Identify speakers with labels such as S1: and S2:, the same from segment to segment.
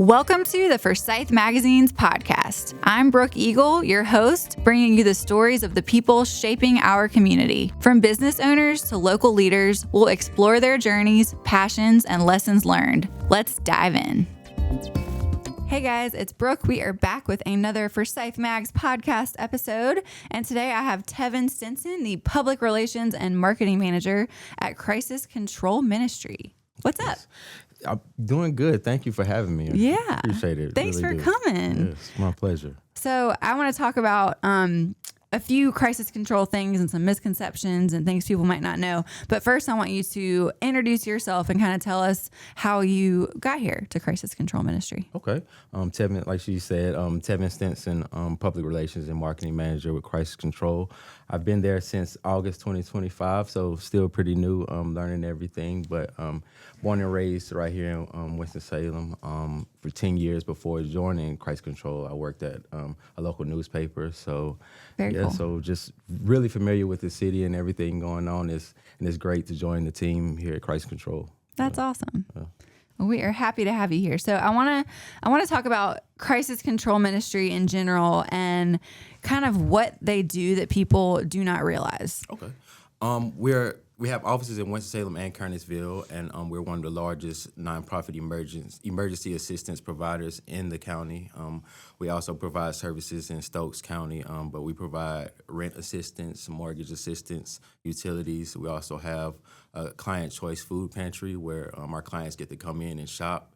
S1: Welcome to the Forsyth Magazines podcast. I'm Brooke Eagle, your host, bringing you the stories of the people shaping our community. From business owners to local leaders, we'll explore their journeys, passions, and lessons learned. Let's dive in. Hey guys, it's Brooke. We are back with another Forsyth Mags podcast episode. And today I have Tevin Stinson, the Public Relations and Marketing Manager at Crisis Control Ministry. What's up?
S2: I'm doing good. Thank you for having me.
S1: Yeah.
S2: I appreciate it.
S1: Thanks
S2: really
S1: for coming.
S2: Yes, my pleasure.
S1: So I want to talk about a few crisis control things and some misconceptions and things people might not know. But first, I want you to introduce yourself and kind of tell us how you got here to Crisis Control Ministry.
S2: Okay. Tevin, like she said, Tevin Stinson, Public Relations and Marketing Manager with Crisis Control. I've been there since August 2025, so still pretty new, learning everything. But born and raised right here in winston-salem. For 10 years before joining Crisis Control, I worked at a local newspaper. So,
S1: Very cool.
S2: So just really familiar with the city and everything going on. And it's great to join the team here at Crisis Control.
S1: That's awesome. Well, we are happy to have you here. So I want to talk about Crisis Control Ministry in general and kind of what they do that people do not realize.
S2: Okay. We have offices in Winston-Salem and Kernersville, and we're one of the largest nonprofit emergency assistance providers in the county. We also provide services in Stokes County, but we provide rent assistance, mortgage assistance, utilities. We also have a client choice food pantry where our clients get to come in and shop.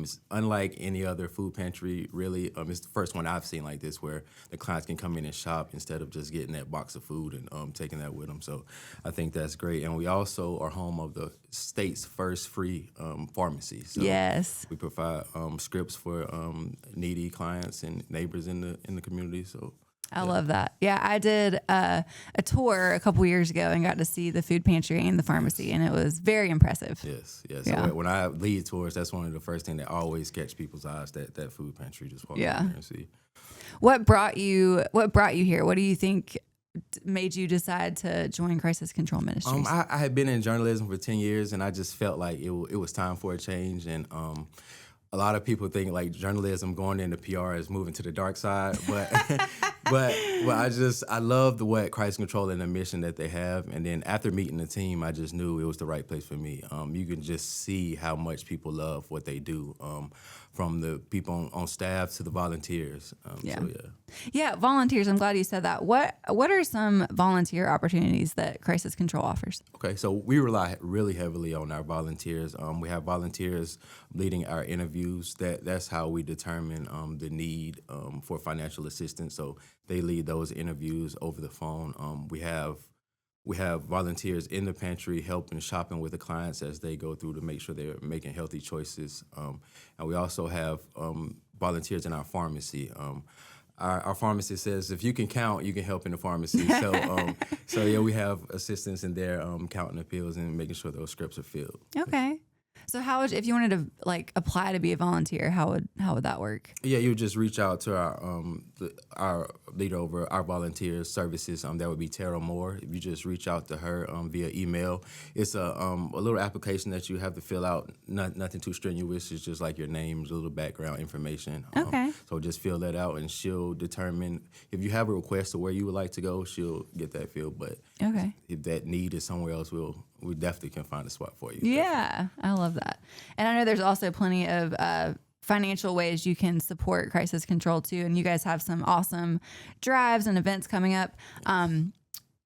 S2: It's unlike any other food pantry, really. It's the first one I've seen like this where the clients can come in and shop instead of just getting that box of food and taking that with them. So I think that's great. And we also are home of the state's first free pharmacy. So
S1: yes.
S2: We provide scripts for needy clients and neighbors in the community. So
S1: I love that. Yeah, I did a tour a couple years ago and got to see the food pantry and the pharmacy, and it was very impressive.
S2: Yes.
S1: Yeah.
S2: So when I lead tours, that's one of the first things that always catch people's eyes, that food pantry, just walk in there and see.
S1: What brought you here? What do you think made you decide to join Crisis Control Ministries?
S2: I had been in journalism for 10 years, and I just felt like it was time for a change, and a lot of people think like journalism going into PR is moving to the dark side, but I love what Crisis Control and the mission that they have. And then after meeting the team, I just knew it was the right place for me. You can just see how much people love what they do, from the people on staff to the volunteers.
S1: Yeah, volunteers. I'm glad you said that. What are some volunteer opportunities that Crisis Control offers?
S2: Okay, so we rely really heavily on our volunteers. We have volunteers leading our interviews. That's how we determine the need for financial assistance. So they lead those interviews over the phone. We have volunteers in the pantry helping shopping with the clients as they go through to make sure they're making healthy choices. And we also have volunteers in our pharmacy. Our pharmacist says, if you can count, you can help in the pharmacy. So we have assistants in there counting the pills and making sure those scripts are filled.
S1: Okay. So if you wanted to like apply to be a volunteer, how would that work? Yeah,
S2: you would just reach out to our leader over our volunteer services. That would be Tara Moore. If you just reach out to her via email, it's a little application that you have to fill out. Nothing too strenuous. It's just like your name, a little background information.
S1: Okay.
S2: So just fill that out, and she'll determine if you have a request to where you would like to go. She'll get that filled. But
S1: okay,
S2: if that need is somewhere else, we definitely can find a spot for you.
S1: Yeah, I love that. And I know there's also plenty of financial ways you can support Crisis Control too. And you guys have some awesome drives and events coming up. I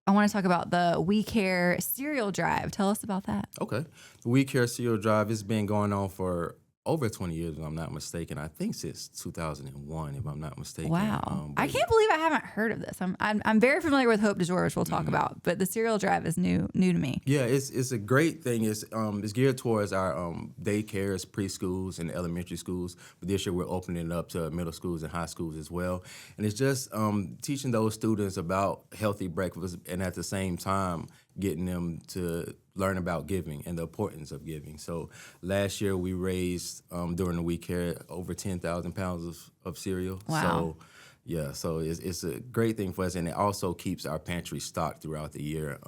S1: want to talk about the We Care cereal drive. Tell us about that.
S2: Okay. The We Care cereal drive has been going on for over 20 years, if I'm not mistaken. I think since 2001, if I'm not mistaken.
S1: Wow. I can't believe I haven't heard of this. I'm very familiar with Hope du Jour, which we'll talk about, but the cereal drive is new to me.
S2: Yeah, it's a great thing. It's geared towards our daycares, preschools, and elementary schools. But this year we're opening it up to middle schools and high schools as well. And it's just teaching those students about healthy breakfast, and at the same time getting them to learn about giving and the importance of giving. So last year we raised during the We Care over 10,000 pounds of cereal.
S1: Wow.
S2: Yeah, so it's a great thing for us, and it also keeps our pantry stocked throughout the year.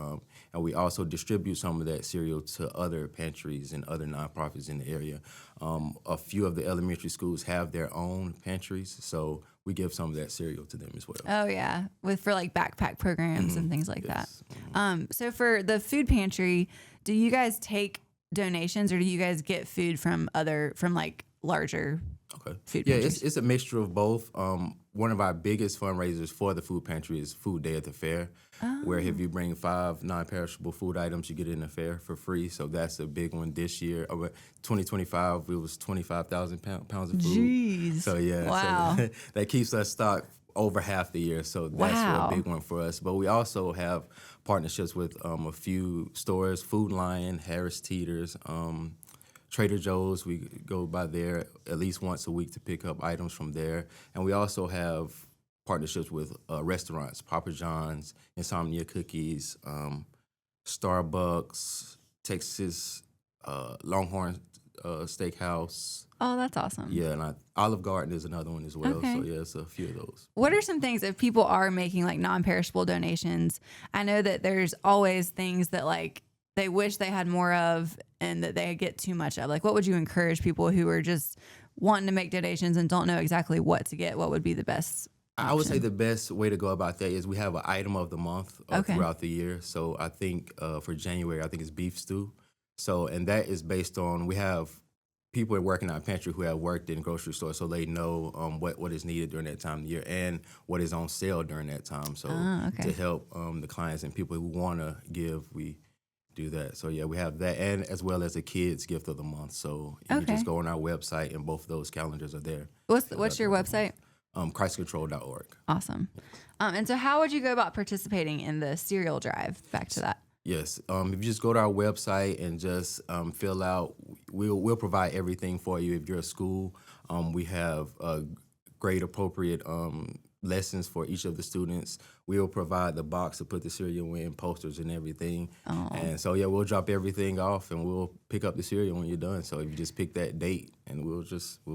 S2: And we also distribute some of that cereal to other pantries and other nonprofits in the area. A few of the elementary schools have their own pantries, so we give some of that cereal to them as well.
S1: Oh yeah, for like backpack programs and things like
S2: Yes.
S1: that. So for the food pantry, do you guys take donations or do you guys get food from like larger
S2: Okay.
S1: food
S2: Yeah,
S1: pantries?
S2: it's a mixture of both. One of our biggest fundraisers for the food pantry is Food Day at the fair, where if you bring 5 non-perishable food items, you get it in the fair for free. So that's a big one this year. 2025, it was 25,000 pounds of food.
S1: Jeez.
S2: So yeah,
S1: Wow.
S2: so that keeps us stocked over half the year. So that's
S1: Wow.
S2: a big one for us. But we also have partnerships with a few stores, Food Lion, Harris Teeter's, Trader Joe's. We go by there at least once a week to pick up items from there. And we also have partnerships with restaurants, Papa John's, Insomnia Cookies, Starbucks, Texas Longhorn Steakhouse.
S1: Oh, that's awesome.
S2: Yeah, and Olive Garden is another one as well.
S1: Okay.
S2: So yeah, it's a few of those.
S1: What are some things if people are making like non-perishable donations? I know that there's always things that like they wish they had more of and that they get too much of. Like, what would you encourage people who are just wanting to make donations and don't know exactly what to get? What would be the best option?
S2: I would say the best way to go about that is we have an item of the month throughout the year. So I think for January, I think it's beef stew. So, and that is based on, we have people working in our pantry who have worked in grocery stores, so they know what is needed during that time of the year and what is on sale during that time. So to help the clients and people who want to give, we do that. So yeah, we have that, and as well as a kids gift of the month. So you just go on our website, and both of those calendars are there.
S1: What's your website?
S2: Christcontrol.org.
S1: Awesome. And so how would you go about participating in the cereal drive? Back to that.
S2: Yes. If you just go to our website and just fill out, we'll provide everything for you. If you're a school, we have grade appropriate lessons for each of the students. We'll provide the box to put the cereal in, posters and everything.
S1: Oh.
S2: And so yeah, we'll drop everything off and we'll pick up the cereal when you're done. So if you just pick that date, and we'll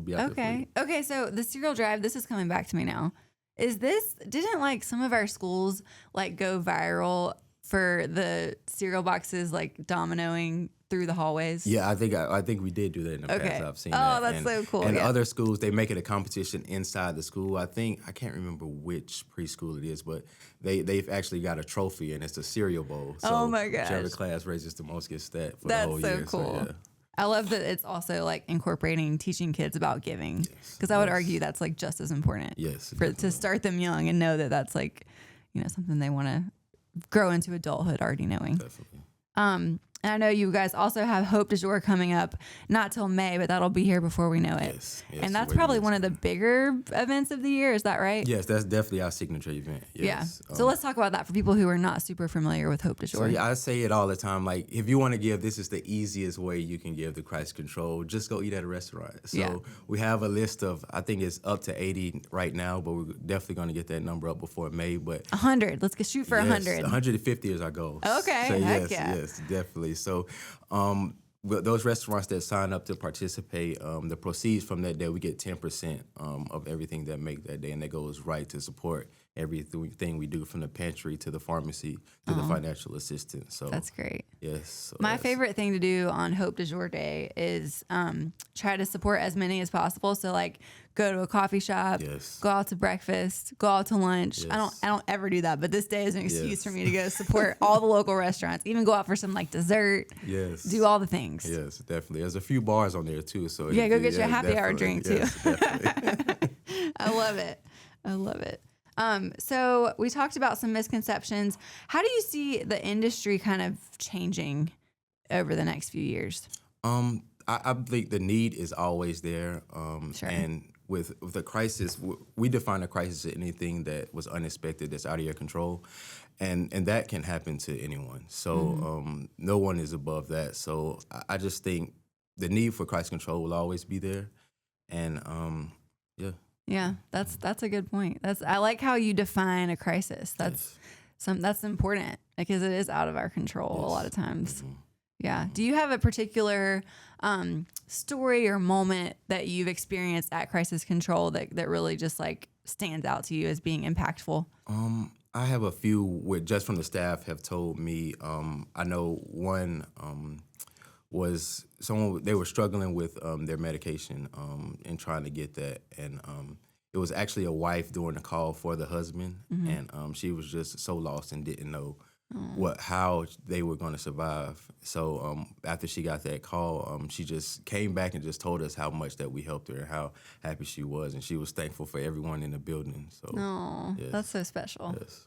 S2: be out there for you.
S1: Okay. So the cereal drive, this is coming back to me now. Didn't like some of our schools like go viral for the cereal boxes like dominoing through the hallways?
S2: Yeah, I think we did do that in the past. I've seen that.
S1: Oh, that's so cool.
S2: And other schools, they make it a competition inside the school. I can't remember which preschool it is, but they've actually got a trophy, and it's a cereal bowl. So
S1: oh my gosh.
S2: whichever class raises the most gets that for
S1: that's
S2: the whole
S1: so
S2: year.
S1: Cool.
S2: So, yeah.
S1: I love that it's also like incorporating teaching kids about giving, because I would argue that's like just as important.
S2: Yes,
S1: to start them young and know that that's like, something they want to grow into adulthood already knowing.
S2: Definitely.
S1: And I know you guys also have Hope du Jour coming up, not till May, but that'll be here before we know it.
S2: Yes,
S1: and that's probably one of the bigger events of the year. Is that right?
S2: Yes, that's definitely our signature event. Yes.
S1: Yeah. So let's talk about that for people who are not super familiar with Hope du Jour.
S2: So yeah, I say it all the time. Like, if you want to give, this is the easiest way you can give the Christ Control. Just go eat at a restaurant. So we have a list of, I think it's up to 80 right now, but we're definitely going to get that number up before May. But
S1: 100. Let's shoot for 100.
S2: 150 is our goal.
S1: Okay.
S2: So
S1: Heck
S2: yes, definitely. So those restaurants that sign up to participate, the proceeds from that day, we get 10% of everything that make that day, and that goes right to support everything we do, from the pantry to the pharmacy to the financial assistance. So
S1: that's great.
S2: Yes. So
S1: my favorite thing to do on Hope du Jour Day is try to support as many as possible. So like go to a coffee shop, go out to breakfast, go out to lunch. I don't ever do that, but this day is an excuse for me to go support all the local restaurants, even go out for some like dessert.
S2: Yes.
S1: Do all the things.
S2: Yes, definitely. There's a few bars on there too. So
S1: go get your happy hour drink too.
S2: Yes, definitely.
S1: I love it. So we talked about some misconceptions. How do you see the industry kind of changing over the next few years?
S2: I think the need is always there. And with the crisis, we define a crisis as anything that was unexpected, that's out of your control. And that can happen to anyone. So no one is above that. So I just think the need for Christ control will always be there. And
S1: Yeah, that's a good point. I like how you define a crisis. That's important, because it is out of our control a lot of times.
S2: Mm-hmm.
S1: Yeah. Do you have a particular story or moment that you've experienced at Crisis Control that really just like stands out to you as being impactful?
S2: I have a few where just from the staff have told me. I know one was someone, they were struggling with their medication and trying to get that, and it was actually a wife doing the call for the husband, and she was just so lost and didn't know how they were going to survive. So after she got that call, she just came back and just told us how much that we helped her and how happy she was, and she was thankful for everyone in the building. So, yes.
S1: That's so special.
S2: Yes.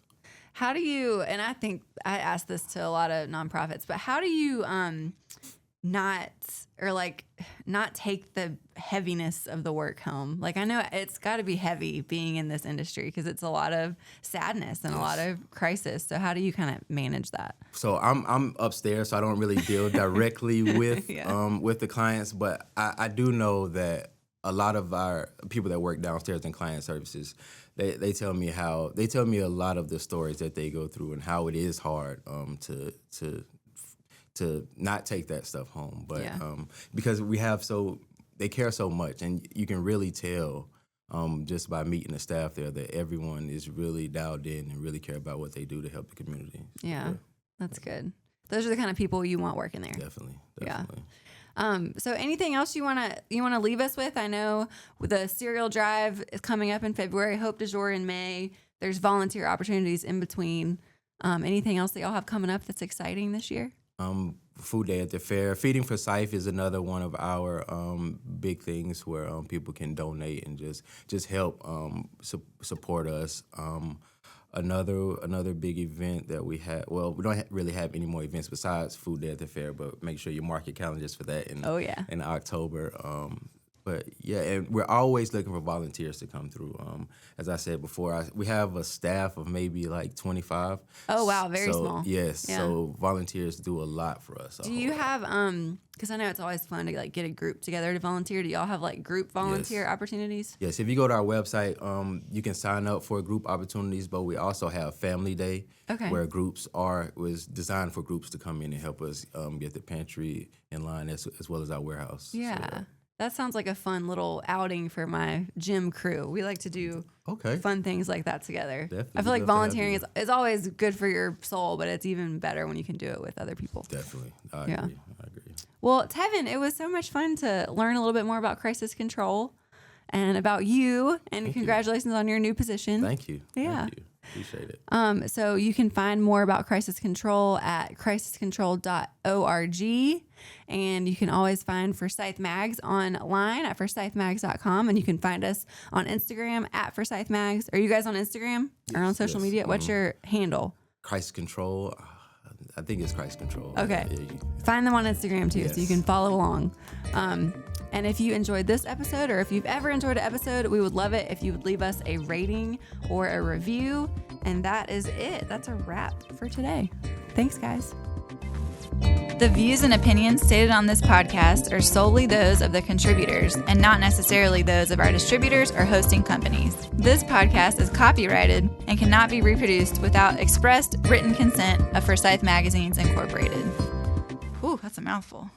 S1: How do you, and I think I asked this to a lot of nonprofits, but how do you not take the heaviness of the work home? Like, I know it's got to be heavy being in this industry because it's a lot of sadness and a lot of crisis. So how do you kind of manage that?
S2: So I'm upstairs, so I don't really deal directly with with the clients, but I do know that a lot of our people that work downstairs in client services, they tell me a lot of the stories that they go through and how it is hard to not take that stuff home, but because they care so much, and you can really tell just by meeting the staff there that everyone is really dialed in and really care about what they do to help the community.
S1: Yeah, that's good. Those are the kind of people you want working there.
S2: Definitely.
S1: Yeah. So anything else you wanna leave us with? I know the cereal drive is coming up in February, Hope du Jour in May. There's volunteer opportunities in between. Anything else that y'all have coming up that's exciting this year?
S2: Food Day at the fair. Feeding Forsyth is another one of our big things where people can donate and just help support us. Another big event that we had. Well, we don't really have any more events besides Food Day at the fair, but make sure you mark your calendars for that in October. But yeah, and we're always looking for volunteers to come through. As I said before, we have a staff of maybe like 25.
S1: Oh wow, very small.
S2: Yes, so volunteers do a lot for us.
S1: Do you have because I know it's always fun to like get a group together to volunteer. Do y'all have like group volunteer opportunities? Yes,
S2: if you go to our website, you can sign up for group opportunities. But we also have Family Day, where was designed for groups to come in and help us get the pantry in line as well as our warehouse.
S1: Yeah. So, that sounds like a fun little outing for my gym crew. We like to do fun things like that together. Definitely. I feel like volunteering is always good for your soul, but it's even better when you can do it with other people.
S2: Definitely. I agree.
S1: Well, Tevin, it was so much fun to learn a little bit more about crisis control and about you, and congratulations on your new position.
S2: Thank you.
S1: Yeah.
S2: Thank you. Appreciate it.
S1: So you can find more about crisis control at crisiscontrol.org, and you can always find Forsyth Mags online at forsythmags.com, and you can find us on Instagram at Forsyth Mags. Are you guys on Instagram or on social media? What's your handle?
S2: Crisis Control. I think it's Crisis Control.
S1: Okay. Find them on Instagram too, so you can follow along. And if you enjoyed this episode, or if you've ever enjoyed an episode, we would love it if you would leave us a rating or a review. And that is it. That's a wrap for today. Thanks, guys. The views and opinions stated on this podcast are solely those of the contributors and not necessarily those of our distributors or hosting companies. This podcast is copyrighted and cannot be reproduced without expressed written consent of Forsyth Magazines Incorporated. Ooh, that's a mouthful.